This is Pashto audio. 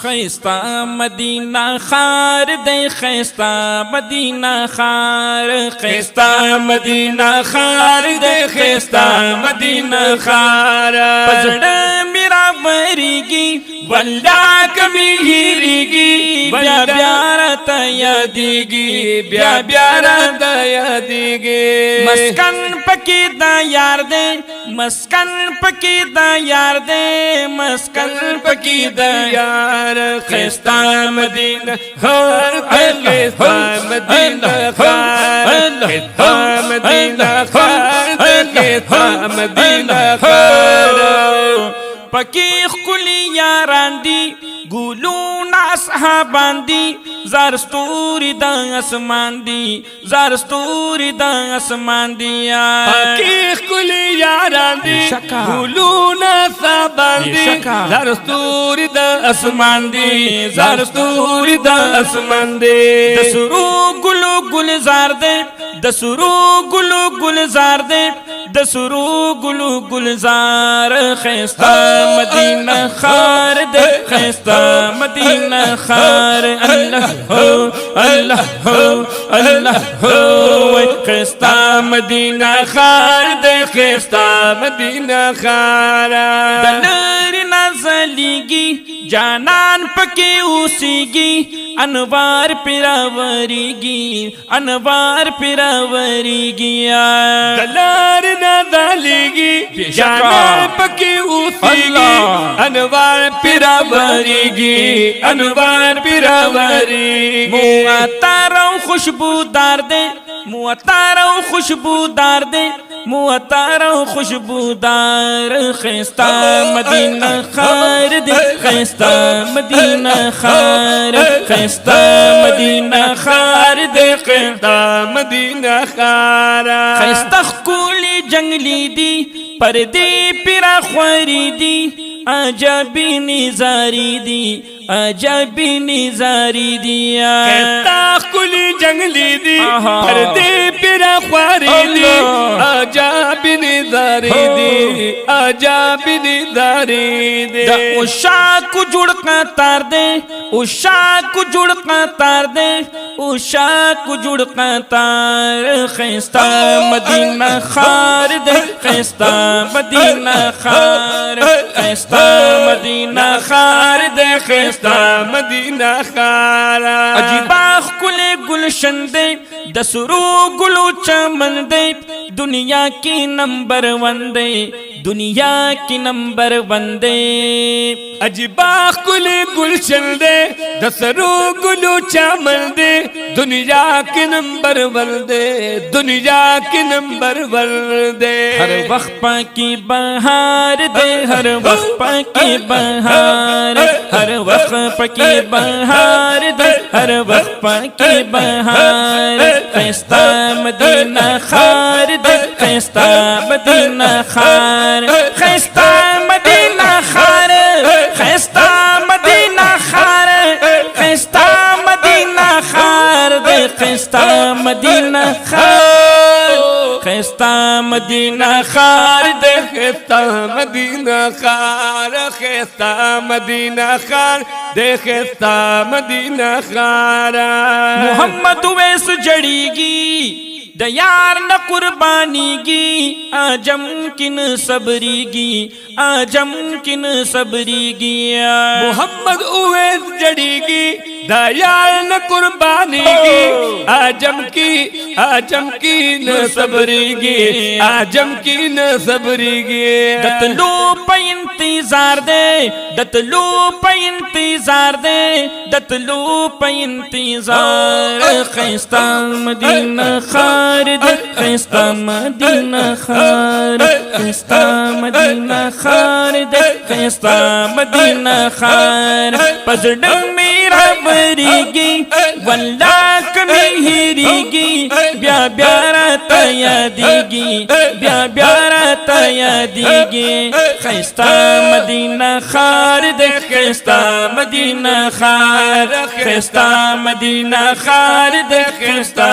خیستا مدینہ خار دے خیستا مدینہ خار خیستا مدینہ خار دے خیستا مدینہ خار پزڑ میرا وریگی واللہ کمی ہیریگی بیا بیارت یادیگی بیا بیارت یادیگی مسکن پکی دا یار دے مسکن پکی دا یار دے مسکن پکی دا یار خیستا مدینہ خار خیستا مدینہ خار خیستا مدینہ خار خیستا مدینہ خار پکی خلی یاران دی گولون اصحابان دی زارستوری دا اسمان دی زارستوری دا اسمان دی پکی خلی یاران دی گولون اصحابان دی زارستوری دا اسمان دی زارستوری دا اسمان دی دسرو گلو گلزار دے دسرو گلو گلزار دے دسرو گلو گلزار خیستا مدینہ خار دے خیستا مدینہ خار اللہ ہو اللہ ہو اللہ ہو خیستا مدینہ خار دے خیستا مدینہ خار دلر نازلیگی جانان پکی اوسیگی انوار پیراوریگی انوار پیراوریگی دلار نازلیگی جانان پکی اوسیگی انوار پیراوریگی انوار پیراوریگی معطر و خوشبودار دے معطر و خوشبودار دے معطر و خوشبودار خیستا مدینہ خار دے خیستا مدینہ خار خیستا مدینہ خار دے خیستا مدینہ خار خیستا خکولی جنگلی دی پردی پیرا خواری دی عجبی نظاری دی عجبی نظاری دی خیستا خکولی جنگلی دی پردی پیرا خواری دی عجبی نظاری دی عجبی نظاری دی دا اوشا کو جڑ قطار دے اوشا کو جڑ قطار دے اوشا کو جڑ قطار خیستا مدینہ خار دے خیستا مدینہ خار خیستا مدینہ خار دے خیستا مدینہ خار عجیبا خلے گلشن دے دسرو گلو چمن دے دنیا کی نمبر ون دے دنیا کی نمبر ون دے عجیبا خلے گلشن دے دسرو گلو چمن دے دنیا کی نمبر ون دے دنیا کی نمبر ون دے ہر وقت پاکی بہار دے ہر وقت پاکی بہار ہر وقت پاکی بہار دے ہر وقت پاکی بہار خیستا مدینہ خار دے خیستا مدینہ خار خیستا مدینہ خار خیستا مدینہ خار خیستا مدینہ خار دے خیستا مدینہ خار خیستا مدینہ خار دے خیستا مدینہ خار خیستا مدینہ خار دے خیستا مدینہ خار محمد ویس جڑی گی دیار نہ قربانی گی آجم کن صبری گی آجم کن صبری گی محمد اویس جڑی گی دیار نہ قربانی گی آجم کی نہ صبری گی آجم کی نہ صبری گی دتلو پہ انتظار دے دتلو پہ انتظار دے دتلو پہ انتظار خیستا مدینہ خار دے خیستا مدینہ خار خیستا مدینہ خار دے خیستا مدینہ خار پزڑنگ میرا وریگی واللہ کمی ہیریگی بیا بیارا تیادیگی بیا بیارا تیادیگی خیستا مدینہ خار دے خیستا مدینہ خار خیستا مدینہ خار دے خیستا